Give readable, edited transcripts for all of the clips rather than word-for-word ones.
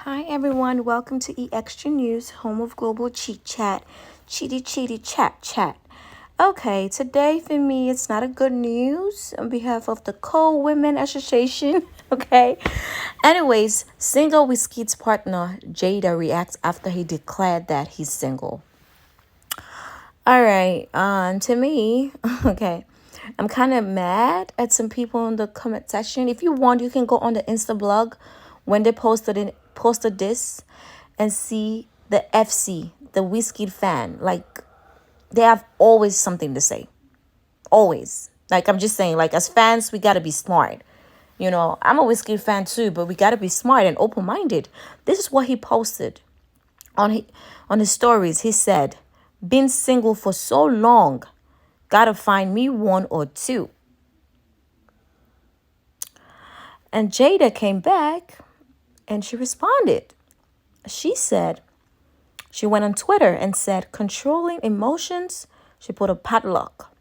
Hi everyone, welcome to Extra News, home of global cheat chat, cheaty chat. Okay, today for me it's not a good news on behalf of the Co-Women Association. Okay. Anyways, single WIZKID's partner JADA reacts after he declared that he's single. All right, to me, okay. I'm kind of mad at some people in the comment section. If you want, you can go on the Insta blog when they posted this and see the FC, the WIZKID fan. Like, they have always something to say. Always. Like, I'm just saying, like, as fans, we got to be smart. You know, I'm a WIZKID fan too, but we got to be smart and open-minded. This is what he posted on his stories. He said, been single for so long, gotta find me one or two. And JADA came back and she responded. She said, she went on Twitter and said, controlling emotions, she put a padlock.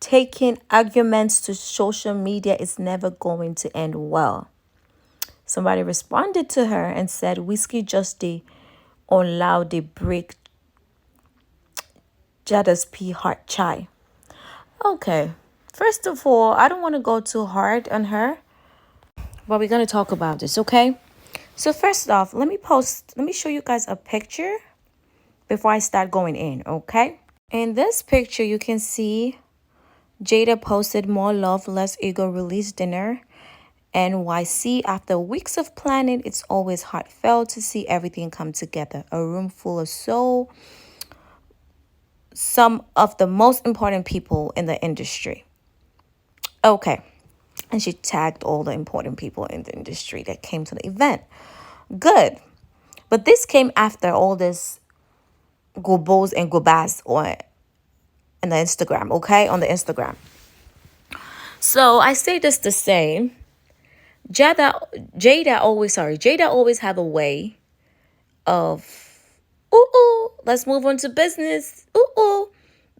Taking arguments to social media is never going to end well. Somebody responded to her and said, WIZKID just the allow the break Jada's P heart chai. Okay, first of all, I don't want to go too hard on her, but we're going to talk about this, okay? So first off, let me show you guys a picture before I start going in, okay? In this picture, you can see JADA posted more love, less ego release dinner. NYC, after weeks of planning, it's always heartfelt to see everything come together. A room full of some of the most important people in the industry. Okay. And she tagged all the important people in the industry that came to the event. Good. But this came after all this gobos and gobas on the Instagram, okay? On the Instagram. So I say this to say, Jada always have a way of, let's move on to business.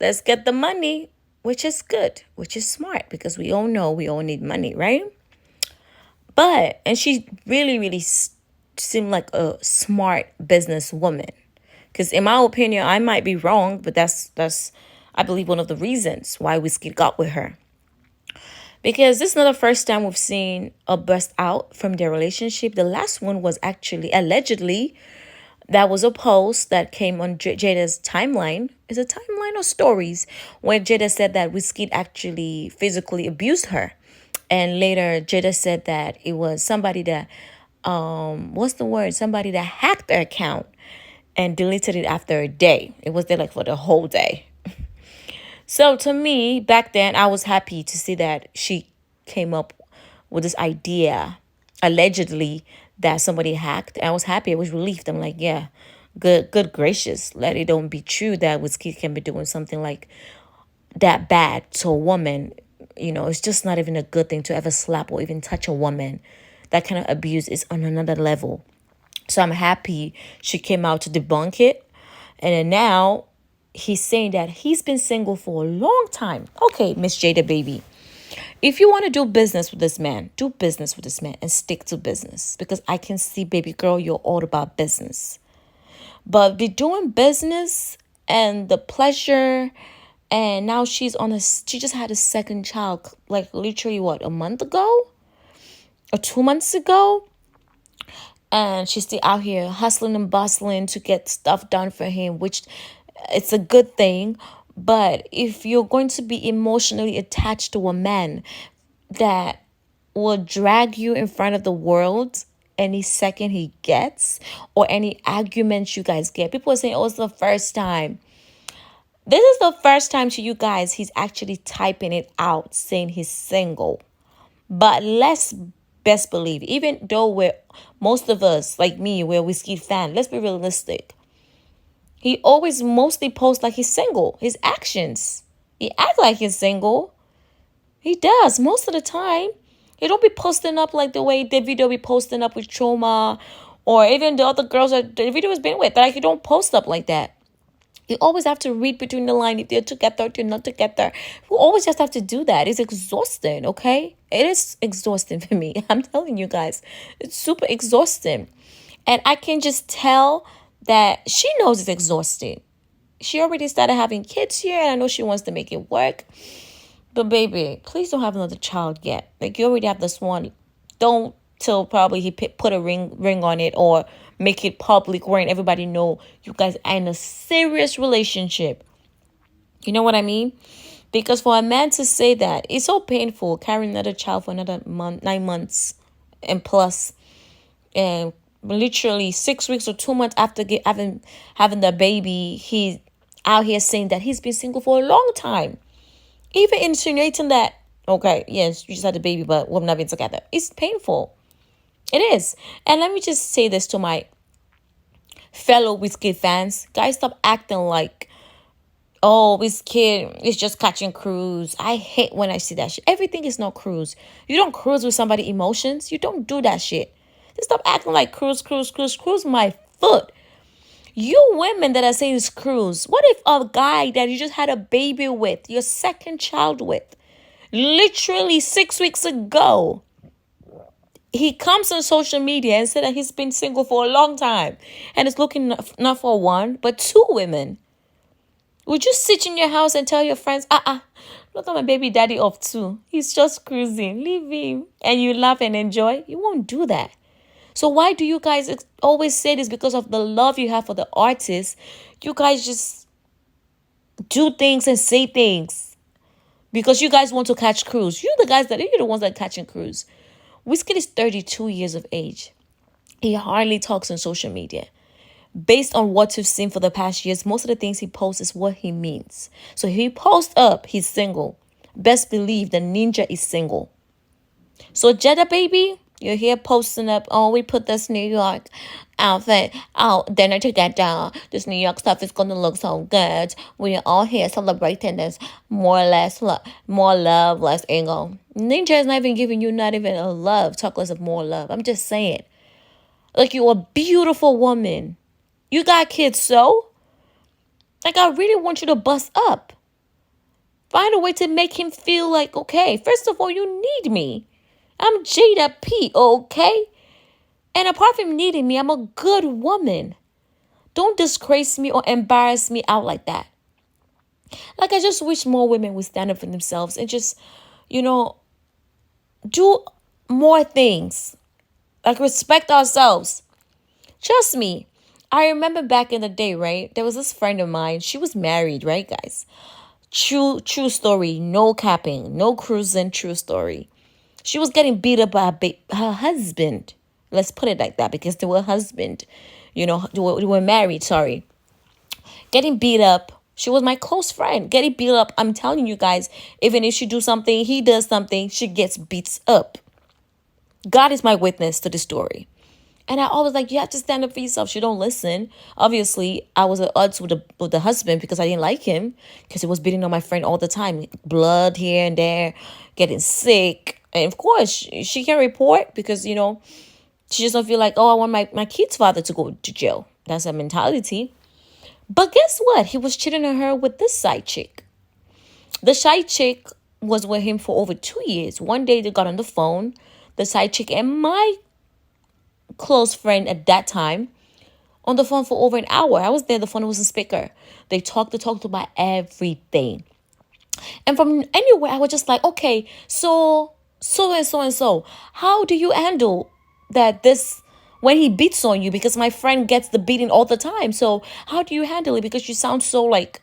Let's get the money, which is good, which is smart, because we all know we all need money, right? And she really seemed like a smart businesswoman. Because in my opinion, I might be wrong, but that's I believe one of the reasons why WIZKID got with her. Because this is not the first time we've seen a burst out from their relationship. The last one was actually, allegedly, that was a post that came on JADA's timeline. Is it timeline or stories? Where JADA said that WIZKID actually physically abused her. And later, JADA said that it was somebody that, somebody that hacked her account and deleted it after a day. It was there like for the whole day. So to me, back then, I was happy to see that she came up with this idea, allegedly, that somebody hacked. I was happy. I was relieved. I'm like, yeah, good gracious. Let it don't be true that WIZKID can be doing something like that bad to a woman. You know, it's just not even a good thing to ever slap or even touch a woman. That kind of abuse is on another level. So I'm happy she came out to debunk it. And then now he's saying that he's been single for a long time. Okay, Miss Jada, baby. If you want to do business with this man, do business with this man and stick to business. Because I can see, baby girl, you're all about business. But be doing business and the pleasure, and now she just had a second child, like literally what, a month ago? Or 2 months ago? And she's still out here hustling and bustling to get stuff done for him, which it's a good thing. But if you're going to be emotionally attached to a man that will drag you in front of the world any second he gets, or any arguments you guys get, people are saying, oh, it's the first time. This is the first time to you guys he's actually typing it out saying he's single. But let's best believe, even though most of us, like me, we're a WIZKID fan, let's be realistic. He always mostly posts like he's single. His actions, he act like he's single. He does most of the time. He don't be posting up like the way Davido be posting up with Choma, or even the other girls that Davido has been with. Like, he don't post up like that. You always have to read between the lines if they're together, if they're not together. You always just have to do that. It's exhausting, okay? It is exhausting for me. I'm telling you guys. It's super exhausting. And I can just tell that she knows it's exhausting. She already started having kids here, and I know she wants to make it work. But baby, please don't have another child yet. Like, you already have this one. Don't till probably he put a ring on it, or make it public wherein everybody know you guys are in a serious relationship. You know what I mean? Because for a man to say that, it's so painful carrying another child for another month, 9 months and plus, and literally 6 weeks or 2 months after having the baby, he's out here saying that he's been single for a long time, even insinuating that, okay, yes, you just had a baby, but we've not been together. It's painful. It is. And let me just say this to my fellow WIZKID fans: guys, stop acting like, oh, this kid is just catching cruise. I hate when I see that shit. Everything is not cruise. You don't cruise with somebody's emotions. You don't do that shit. Just stop acting like cruise, cruise, cruise, cruise my foot. You women that are saying it's cruise, what if a guy that you just had a baby with, your second child with, literally 6 weeks ago, he comes on social media and said that he's been single for a long time and is looking not for one, but two women? Would you sit in your house and tell your friends, look at my baby daddy of two. He's just cruising. Leave him. And you laugh and enjoy? You won't do that. So why do you guys always say this? Because of the love you have for the artist, you guys just do things and say things because you guys want to catch cruise. You're the ones that are catching cruise. WIZKID is 32 years of age. He hardly talks on social media. Based on what you've seen for the past years, most of the things he posts is what he means. So if he posts up, he's single. Best believe the ninja is single. So JADA baby, you're here posting up, oh, we put this New York outfit out dinner together. This New York stuff is going to look so good. We're all here celebrating this more love, less ego. Ninja is not even giving you not even a love. Talk less of more love. I'm just saying. Like, you're a beautiful woman. You got kids, so? Like, I really want you to bust up. Find a way to make him feel like, okay, first of all, you need me. I'm Jada P, okay? And apart from needing me, I'm a good woman. Don't disgrace me or embarrass me out like that. Like, I just wish more women would stand up for themselves and just, do more things. Like, respect ourselves. Trust me. I remember back in the day, right? There was this friend of mine. She was married, right, guys? True story. No capping. No cruising. True story. She was getting beat up by her husband. Let's put it like that, because they were husband. They were married, sorry. Getting beat up. She was my close friend. Getting beat up. I'm telling you guys, even if she do something, he does something, she gets beat up. God is my witness to the story. And I always like, you have to stand up for yourself. She don't listen. Obviously, I was at odds with the husband because I didn't like him, because he was beating on my friend all the time. Blood here and there, getting sick. And of course, she can report because, she just don't feel like, oh, I want my kid's father to go to jail. That's her mentality. But guess what? He was cheating on her with this side chick. The side chick was with him for over 2 years. One day they got on the phone, the side chick and my close friend at that time, on the phone for over an hour. I was there. The phone was a speaker. They talked about everything. And from anywhere, I was just like, okay, so and so and so. How do you handle that when he beats on you? Because my friend gets the beating all the time. So how do you handle it? Because you sound so like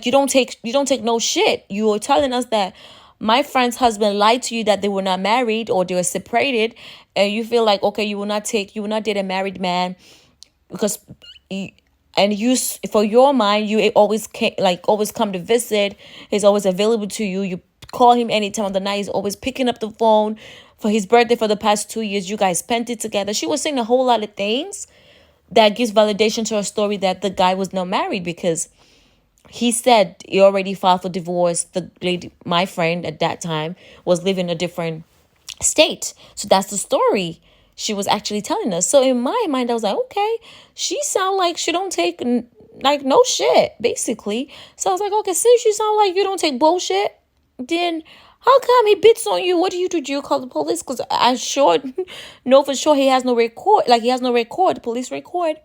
you don't take no shit. You are telling us that my friend's husband lied to you that they were not married or they were separated, and you feel like, okay, you will not date a married man because for your mind, you always come to visit. He's always available to you. You call him any time of the night. He's always picking up the phone. For his birthday for the past 2 years, you guys spent it together. She was saying a whole lot of things that gives validation to her story that the guy was not married, because he said he already filed for divorce. The lady, my friend at that time, was living in a different state. So that's the story she was actually telling us. So in my mind, I was like, okay, she sound like she don't take no shit, basically. So I was like, okay, since you sound like you don't take bullshit, then How come he beats on you? What do you do? Do you call the police? Because I sure know for sure he has no record. Like, he has no record, police record.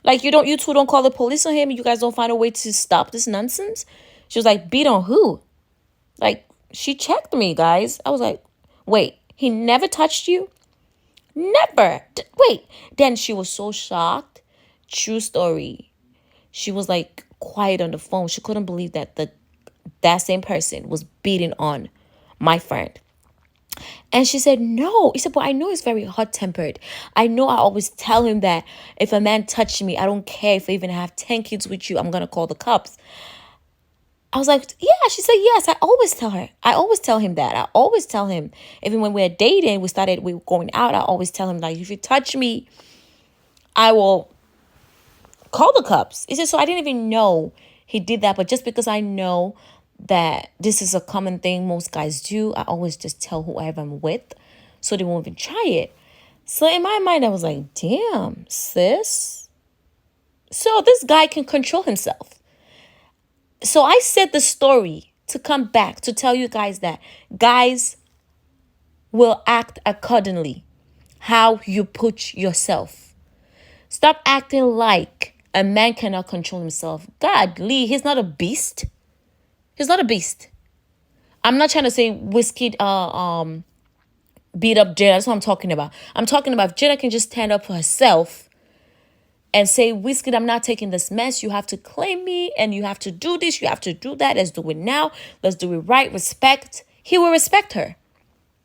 Like, you two don't call the police on him. You guys don't find a way to stop this nonsense. She was like, beat on who? Like, she checked me, guys. I was like, wait, he never touched you? Never. Wait. Then she was so shocked. True story. She was like quiet on the phone. She couldn't believe that that same person was beating on my friend. And she said, no. He said, but I know he's very hot-tempered. I know I always tell him that if a man touched me, I don't care if I even have 10 kids with you, I'm going to call the cops. I was like, yeah. She said, yes, I always tell her. I always tell him that. I always tell him. Even when we're dating, we were going out, I always tell him, like, if you touch me, I will call the cops. He said, so I didn't even know he did that. But just because I know that this is a common thing most guys do, I always just tell whoever I'm with so they won't even try it. So in my mind, I was like, damn, sis. So this guy can control himself. So I said the story to come back to tell you guys that guys will act accordingly how you put yourself. Stop acting like a man cannot control himself. God, Lee, he's not a beast. He's not a beast. I'm not trying to say WIZKID beat up Jada. That's what I'm talking about. I'm talking about if Jada can just stand up for herself and say, WIZKID, I'm not taking this mess. You have to claim me and you have to do this. You have to do that. Let's do it now. Let's do it right. Respect. He will respect her.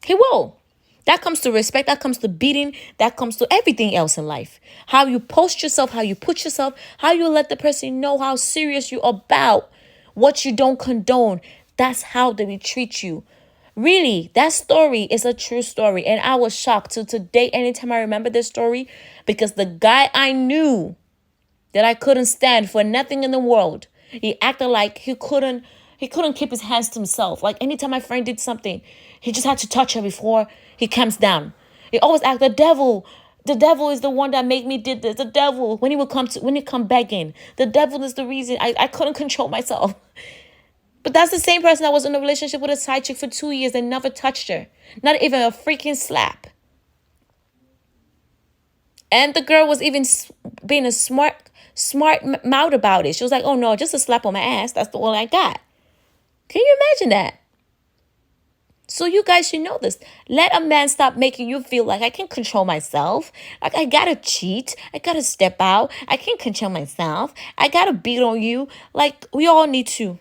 He will. That comes to respect. That comes to beating. That comes to everything else in life. How you post yourself, how you put yourself, how you let the person know how serious you're about what you don't condone. That's how they will treat you. Really, that story is a true story. And I was shocked to today, anytime I remember this story, because the guy I knew that I couldn't stand for nothing in the world, he acted like he couldn't keep his hands to himself. Like anytime my friend did something, he just had to touch her before he calms down. He always act the devil. The devil is the one that made me did this. The devil, when he come back in, the devil is the reason I couldn't control myself. But that's the same person that was in a relationship with a side chick for 2 years and never touched her. Not even a freaking slap. And the girl was even being a smart mouth about it. She was like, oh no, just a slap on my ass. That's the one I got. Can you imagine that? So you guys should know this. Let a man stop making you feel like I can control myself. Like I gotta cheat. I gotta step out. I can't control myself. I gotta beat on you. Like we all need to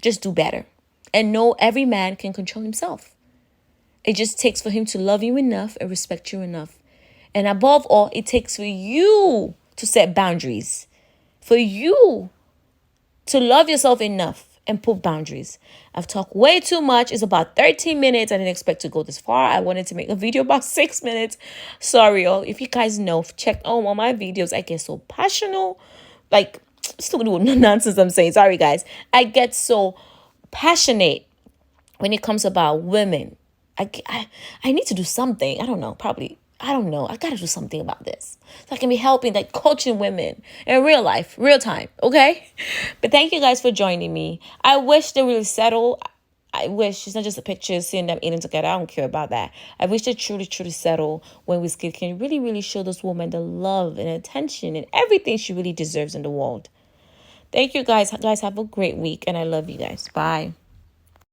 just do better. And know every man can control himself. It just takes for him to love you enough and respect you enough. And above all, it takes for you to set boundaries. For you to love yourself enough and put boundaries. I've talked way too much. It's about 13 minutes. I didn't expect to go this far. I wanted to make a video about 6 minutes. Sorry, y'all. If you guys know, check on all my videos. I get so passionate. Like, still doing nonsense I'm saying. Sorry, guys. I get so passionate when it comes about women. I need to do something. I don't know. Probably. I don't know. I got to do something about this. So I can be helping, like coaching women in real life, real time. Okay. But thank you guys for joining me. I wish they really settle. I wish it's not just a picture seeing them eating together. I don't care about that. I wish they truly, truly settle when WIZKID can really, really show this woman the love and attention and everything she really deserves in the world. Thank you guys. Guys, have a great week. And I love you guys. Bye.